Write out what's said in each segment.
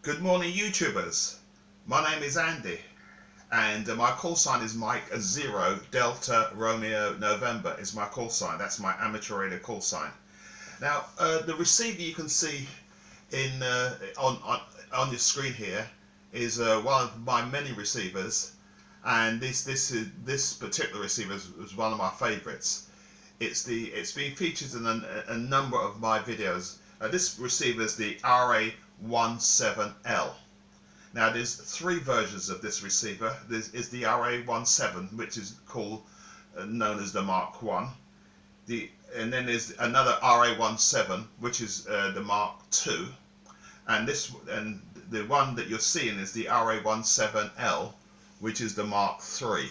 Good morning, YouTubers. My name is Andy, and my call sign is Mike 0 Delta Romeo November is my call sign. That's my amateur radio call sign. Now, the receiver you can see in on your screen here is one of my many receivers, and this particular receiver is one of my favorites. It's been featured in a number of my videos. This receiver is the RA-17L. Now there's three versions of this receiver. There is the RA-17, which is known as the Mark 1. And then there's another RA-17, which is the Mark 2. And the one that you're seeing is the RA-17L, which is the Mark 3.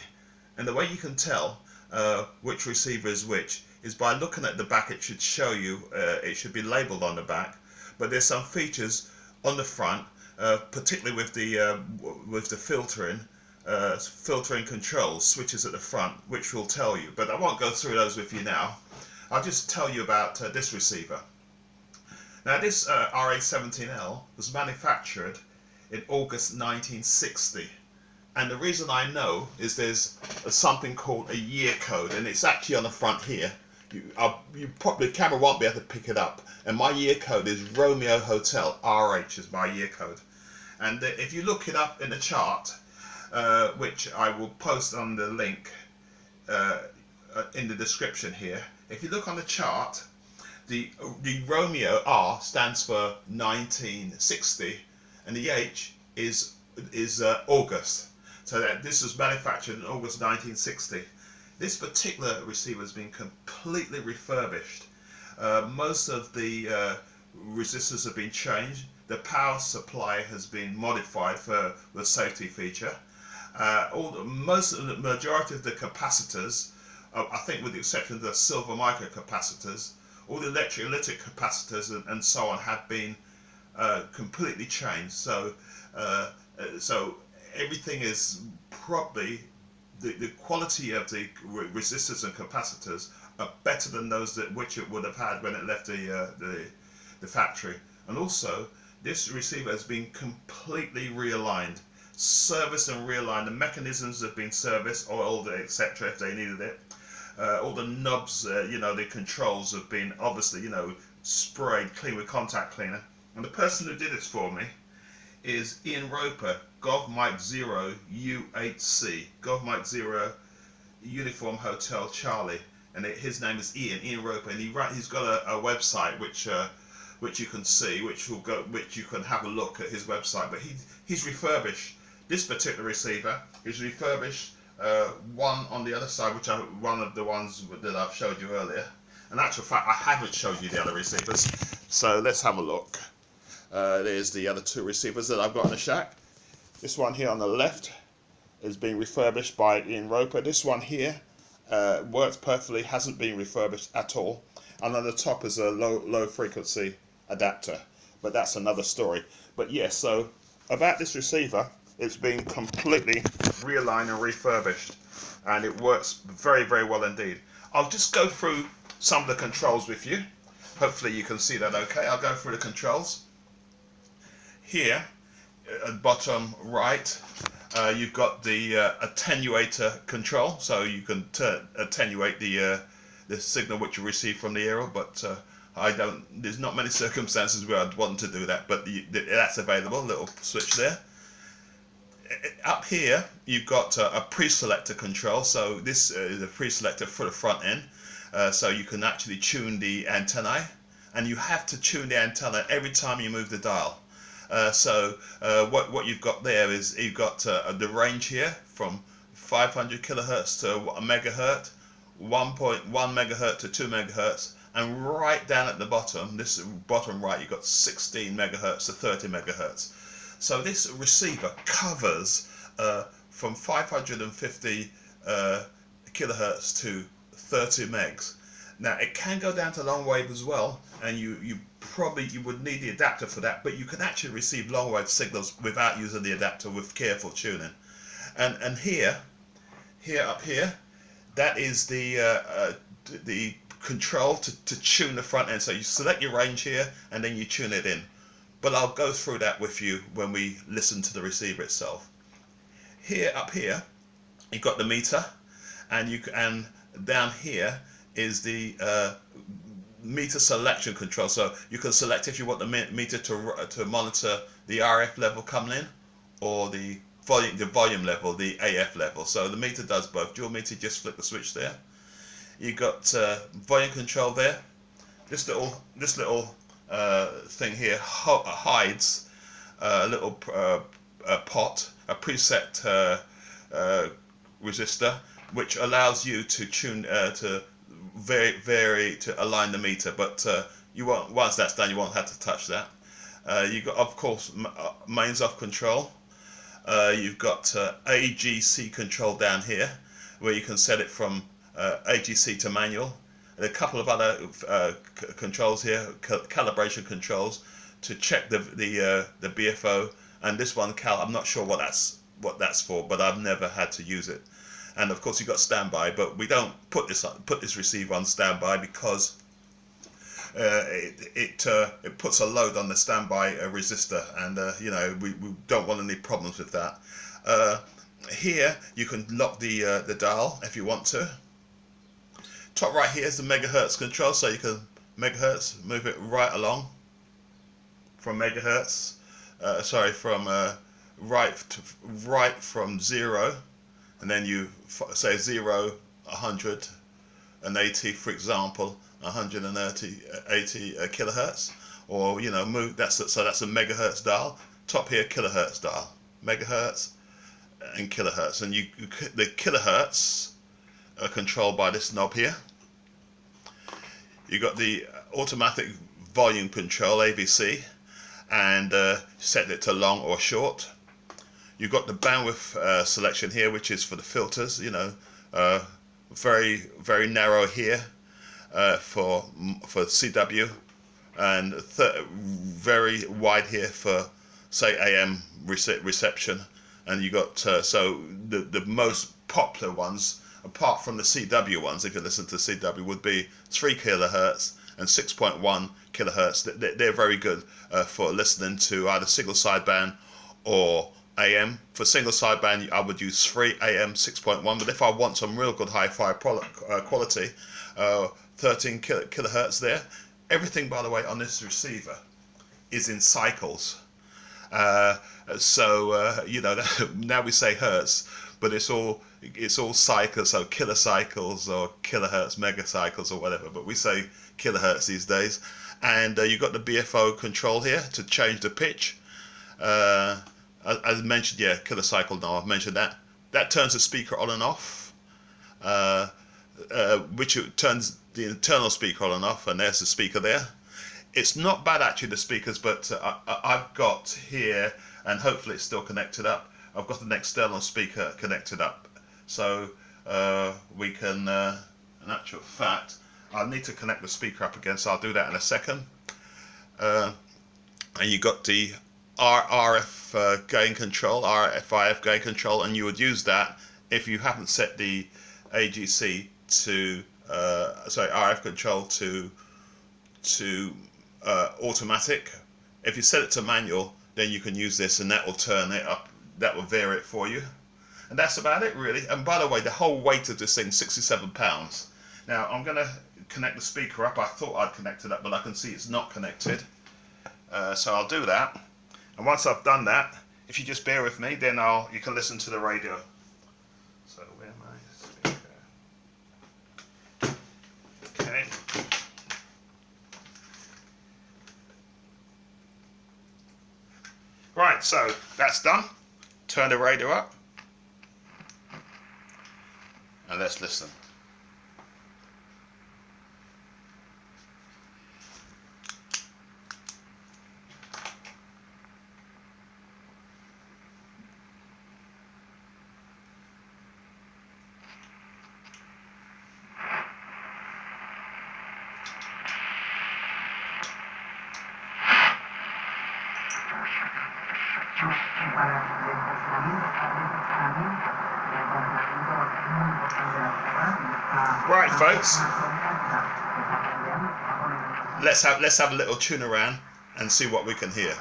And the way you can tell which receiver is which is by looking at the back. It should show you, it should be labeled on the back, but there's some features on the front, particularly with the filtering controls, switches at the front, which will tell you, but I won't go through those with you now. I'll just tell you about this receiver. Now this RA-17L was manufactured in August 1960. And the reason I know is there's something called a year code, and it's actually on the front here. The camera won't be able to pick it up. And my year code is Romeo Hotel, RH is my year code. And if you look it up in the chart, which I will post on the link in the description here, if you look on the chart, the Romeo R stands for 1960, and the H is August. So that this was manufactured in August 1960. This particular receiver has been completely refurbished. Most of the resistors have been changed. The power supply has been modified for the safety feature. The majority of the capacitors, I think with the exception of the silver micro capacitors, all the electrolytic capacitors and so on have been completely changed. So everything is probably, the quality of the resistors and capacitors are better than those which it would have had when it left the factory. And also, this receiver has been completely realigned, serviced and realigned. The mechanisms have been serviced, oiled, etc. if they needed it. All the knobs, the controls have been obviously, sprayed clean with contact cleaner. And the person who did this for me is Ian Roper, Golf Mike 0 U8C, Golf Mike 0 Uniform Hotel Charlie, and his name is Ian Roper, and he's got a website which you can see, which you can have a look at his website. But he's refurbished this particular receiver. He's refurbished one on the other side, which one of the ones that I've showed you earlier. In actual fact, I haven't showed you the other receivers, so let's have a look. There's the other two receivers that I've got in the shack. This one here on the left is being refurbished by Ian Roper. This one here works perfectly, hasn't been refurbished at all. And on the top is a low frequency adapter, but that's another story. But yes, so about this receiver, it's been completely realigned and refurbished, and it works very, very well indeed. I'll just go through some of the controls with you. Hopefully you can see that okay. I'll go through the controls. Here at bottom right, you've got the attenuator control, so you can attenuate the signal which you receive from the aerial, but there's not many circumstances where I'd want to do that, but that's available. Little switch there. Up here you've got a pre-selector control, so this is a pre-selector for the front end, so you can actually tune the antennae, and you have to tune the antenna every time you move the dial. What you've got there is you've got the range here from 500 kilohertz to a megahertz, 1.1 megahertz to 2 megahertz, and right down at the bottom, this bottom right, you've got 16 megahertz to 30 megahertz. So this receiver covers from 550 kilohertz to 30 megs. Now it can go down to long wave as well, and you would need the adapter for that, but you can actually receive long wave signals without using the adapter with careful tuning. And here up here, that is the control to tune the front end. So you select your range here and then you tune it in. but I'll go through that with you when we listen to the receiver itself. Here, up here, you've got the meter, and down here is the meter selection control. So you can select if you want the meter to monitor the RF level coming in, or the volume level, the AF level. So the meter does both. Dual meter, just flip the switch there. You've got volume control there. This little thing here hides a little pot, a preset resistor, which allows you to tune to vary to align the meter. But you won't, once that's done, you won't have to touch that. You've got, of course, mains off control. You've got AGC control down here, where you can set it from AGC to manual. And a couple of other controls here, calibration controls to check the BFO. And this one, I'm not sure what that's for, but I've never had to use it. And of course, you've got standby, but we don't put this receiver on standby because it puts a load on the standby resistor, and you know, we don't want any problems with that. Here you can lock the dial if you want to. Top right here is the megahertz control, so you can move it right along from megahertz. From right from 0, and then you say 0, 180, for example, 180 kilohertz, or you know, move. That's a megahertz dial. Top here, kilohertz dial, megahertz and kilohertz, and the kilohertz are controlled by this knob here. You got the automatic volume control, AVC, and set it to long or short. You've got the bandwidth selection here, which is for the filters. You know, very narrow here for CW, and very wide here for, say, AM reception. And you got so the most popular ones, apart from the CW ones, if you listen to CW, would be 3 kilohertz and 6.1 kilohertz. They're very good for listening to either single sideband or AM. For single sideband, I would use 3 AM 6.1, but if I want some real good hi-fi quality, 13 kilohertz there. Everything, by the way, on this receiver is in cycles. You know, now we say hertz, but it's all cycles, so kilocycles or kilohertz, megacycles or whatever, but we say kilohertz these days. And you've got the BFO control here to change the pitch. As mentioned, yeah, kilocycle, no, I've mentioned that. That turns the speaker on and off, which turns the internal speaker on and off, and there's the speaker there. It's not bad actually, the speakers, but I've got here, and hopefully it's still connected up, I've got an external speaker connected up. So we can, in actual fact, I'll need to connect the speaker up again, so I'll do that in a second. And you got the RF gain control, RF gain control, and you would use that if you haven't set the AGC to, RF control to automatic. If you set it to manual, then you can use this, and that will turn it up, that will vary it for you. And that's about it, really. And by the way, the whole weight of this thing, 67 pounds. Now I'm going to connect the speaker up. I thought I'd connect it up, but I can see it's not connected. So I'll do that. And once I've done that, if you just bear with me, then you can listen to the radio. So where am I? Speaker. Okay. Right, so that's done. Turn the radio up. And let's listen. Right, folks, let's have a little tune around and see what we can hear.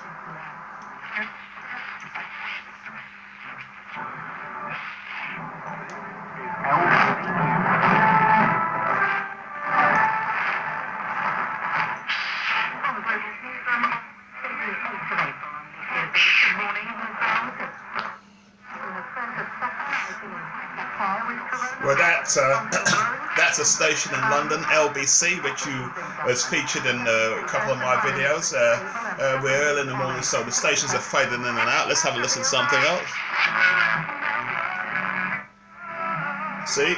Well, that's a station in London, LBC, which was featured in a couple of my videos. We're early in the morning, so the stations are fading in and out. Let's have a listen to something else. See,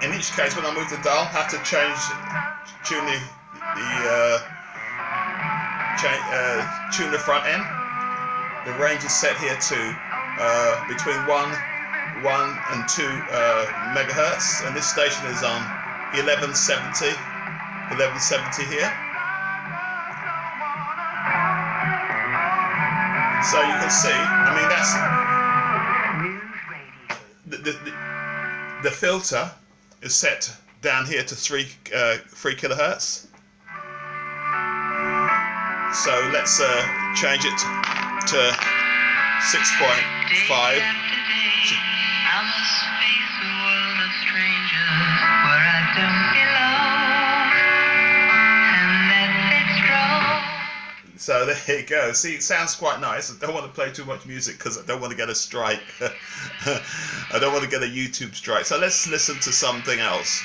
in each case, when I move the dial, I have to tune the front end. The range is set here to between 1 and 2 megahertz, and this station is on 1170 here. So you can see, I mean, that's the filter is set down here to 3 kilohertz. So let's change it to 6.5. So there you go. See, it sounds quite nice. I don't want to play too much music because I don't want to get a strike. I don't want to get a YouTube strike. So let's listen to something else.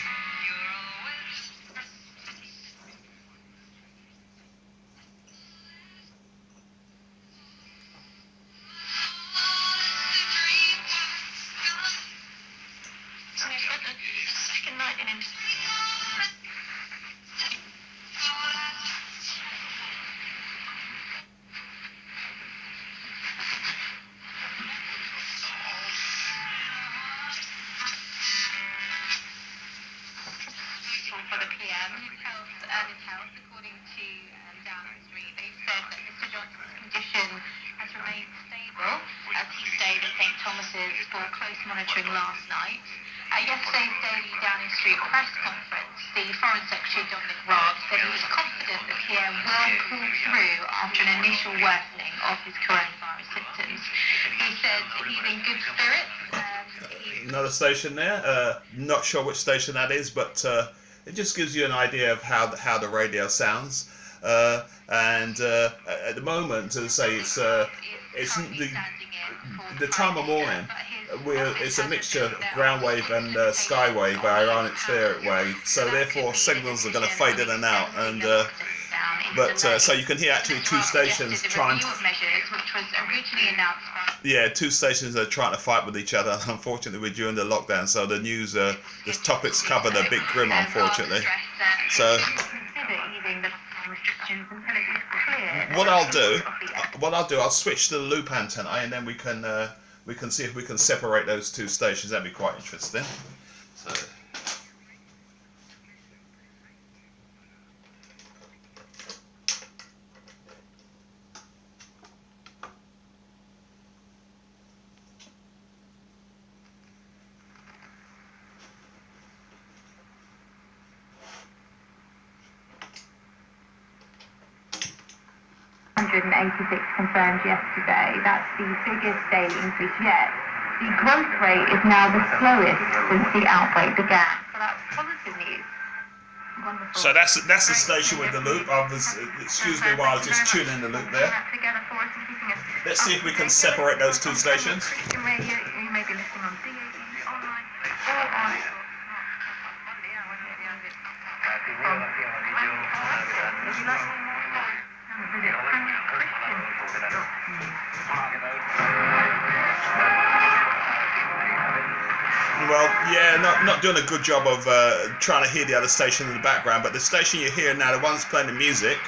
According to Downing Street, they've said that Mr. Johnson's condition has remained stable as he stayed at St Thomas's for close monitoring last night. At yesterday's daily Downing Street press conference, the Foreign Secretary Dominic Raab said he was confident that Pierre will pull through after an initial worsening of his coronavirus symptoms. He said he's in good spirits. Another station there. Not sure which station that is, but it just gives you an idea of how the radio sounds. And at the moment, as I say, it's the time of morning. It's a mixture of ground wave and sky wave, ionospheric wave. So therefore, signals are going to fade in and out. And so you can hear actually two stations trying to. Yeah, two stations are trying to fight with each other. Unfortunately, we're during the lockdown, so the news, the topics covered are a bit grim, unfortunately. So what I'll do, I'll switch to the loop antenna, and then we can see if we can separate those two stations. That'd be quite interesting. So. Confirmed yesterday. That's the biggest daily increase yet. The growth rate is now the slowest since the outbreak began. So that's positive news. Wonderful. So that's the station with the loop. Excuse me while I was just tuning the loop there. Let's see if we can separate those two stations. You may be listening on DAB online or on. Well, yeah, not doing a good job of trying to hear the other station in the background, but the station you're hearing now, the one that's playing the music,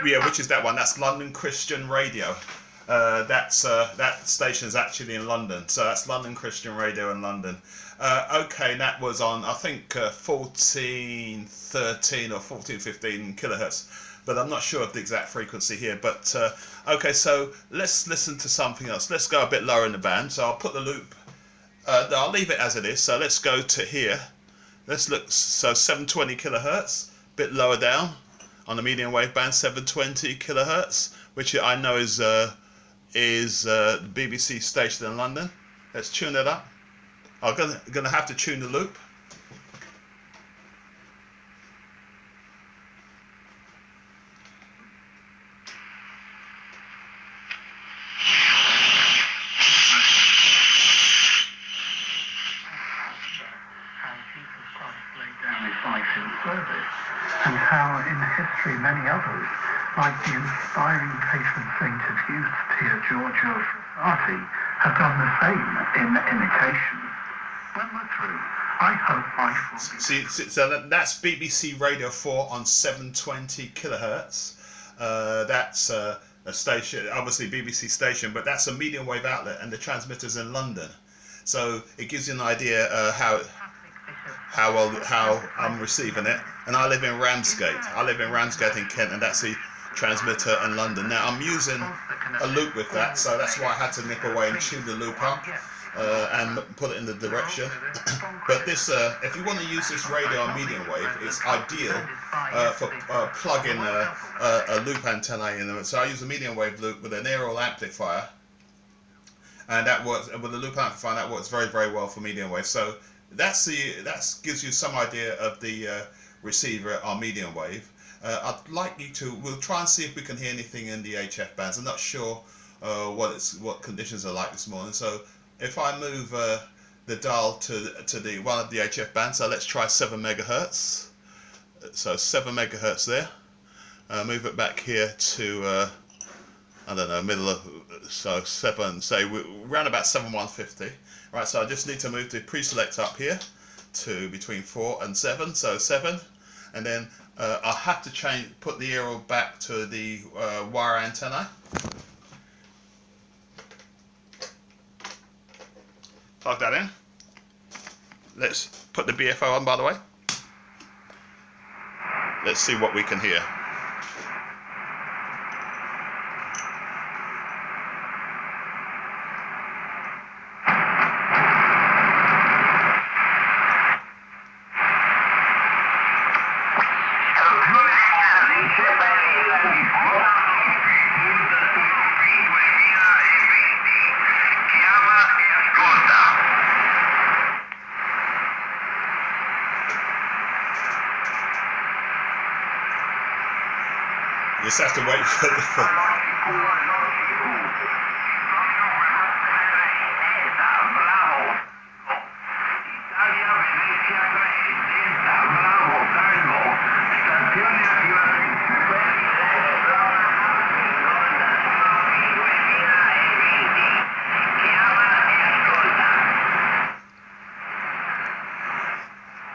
yeah, which is that one. That's London Christian Radio. That station is actually in London, so that's London Christian Radio in London. Okay, that was on, I think, 1413 or 1415 kilohertz, but I'm not sure of the exact frequency here. But okay, so let's listen to something else. Let's go a bit lower in the band. So I'll put the loop. I'll leave it as it is. So let's go to here. Let's look. So 720 kilohertz. bit lower down on the medium wave band, 720 kilohertz, which I know is BBC station in London. Let's tune it up. I'm gonna have to tune the loop. And how in history many others, like the inspiring patron saint of youth, Tia Giorgio Frassati, have done the same in imitation. When we're through, I hope life will see, so that's BBC Radio 4 on 720 kilohertz. That's a station, obviously BBC station, but that's a medium wave outlet, and the transmitter's in London. So it gives you an idea how I'm receiving it. And I live in Ramsgate. I live in Ramsgate in Kent, and that's the transmitter in London. Now I'm using a loop with that, so that's why I had to nip away and tune the loop up and put it in the direction. But this, if you want to use this radio on medium wave, it's ideal for plugging a loop antenna in. So I use a medium wave loop with an aerial amplifier, and that works with a loop amplifier. That works very, very well for medium wave. So that gives you some idea of the receiver on medium wave. I'd like you to, we'll try and see if we can hear anything in the HF bands. I'm not sure what conditions are like this morning. So if I move the dial to the one of the HF bands, so let's try 7 megahertz. So 7 megahertz there. Move it back here to I don't know, middle of, so 7, say around about 7150. Right, so I just need to move the pre-select up here to between 4 and 7, so 7, and then I'll have to put the aerial back to the wire antenna. Plug that in. Let's put the BFO on, by the way. Let's see what we can hear. You just have to wait for the...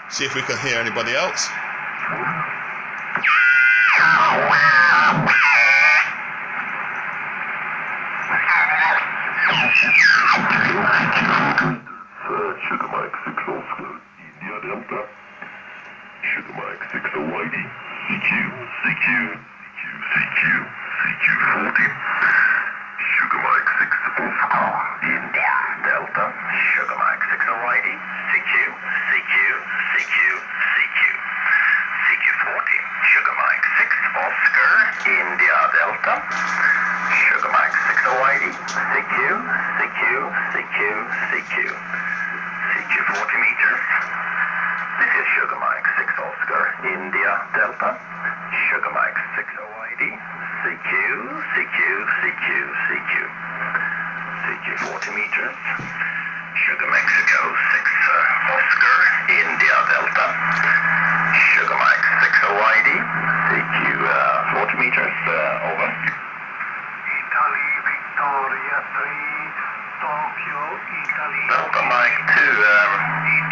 See if we can hear anybody else. Sugar Mike 6 Oscar, India Delta. Sugar Mike 6 Hawaii, CQ 40. Sugar Mike 6 Oscar, India Delta. Sugar Mike 6 Hawaii, CQ 40. Sugar Mike 6 Oscar, India Delta. Sugar Mike 6 Hawaii, CQ 40 meters. This is Sugar Mike 6 Oscar, India Delta. Sugar Mike 6 Hawaii, CQ 40 meters. Sugar Mexico 6 Oscar, India Delta. Sugar Mike 6 Hawaii, CQ 40 meters, over. Italy Victoria 3, Tokyo, Italy. Delta Mike 2,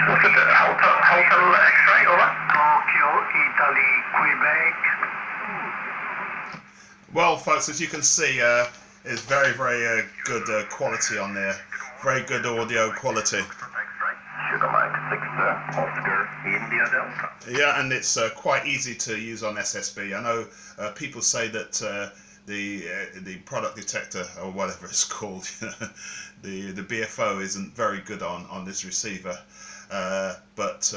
what's it? Hotel X-ray, over. Tokyo, Italy, Quebec. Well, folks, as you can see, it's very, very good quality on there. Very good audio quality. Sugar Mike 6 Oscar, India Delta. Yeah, and it's quite easy to use on SSB. I know people say that the product detector, or whatever it's called, the BFO isn't very good on this receiver, but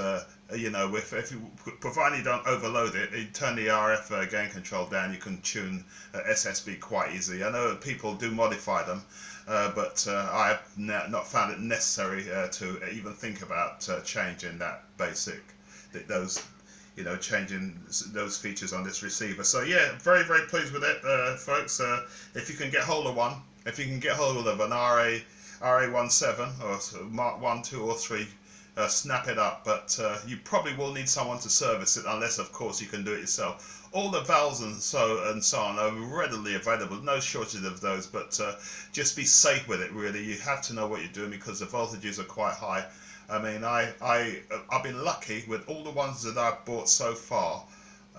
you know, if you, provided you don't overload it, you turn the RF gain control down, you can tune SSB quite easily. I know people do modify them, but I have not found it necessary to even think about changing that basic, those, you know, changing those features on this receiver. So yeah, very, very pleased with it, folks. If you can get hold of one, if you can get hold of an RA-17 or Mark 1, 2 or 3, snap it up, but you probably will need someone to service it, unless of course you can do it yourself. All the valves and so on are readily available, no shortage of those, but just be safe with it really. You have to know what you're doing because the voltages are quite high. I mean, I've been lucky with all the ones that I've bought so far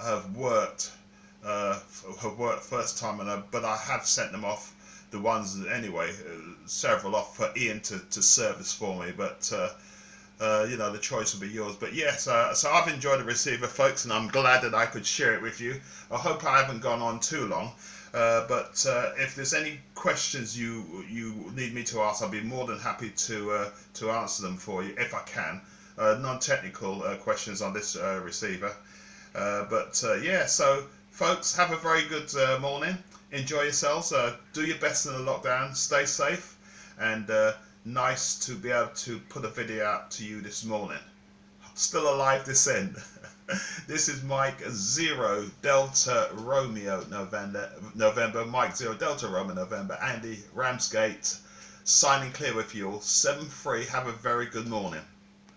have worked first time, but I have sent them off, the ones anyway, several off for Ian to service for me, but you know, the choice will be yours. But yes, so I've enjoyed the receiver, folks, and I'm glad that I could share it with you. I hope I haven't gone on too long, but if there's any questions you need me to ask, I'll be more than happy to answer them for you if I can. Non-technical questions on this receiver, but yeah, so folks, have a very good morning. Enjoy yourselves. Do your best in the lockdown. Stay safe, and nice to be able to put a video out to you this morning. Still alive this end. This is Mike 0 Delta Romeo November, Mike 0 Delta Romeo November, Andy Ramsgate, signing clear with you all. 7-3. Have a very good morning.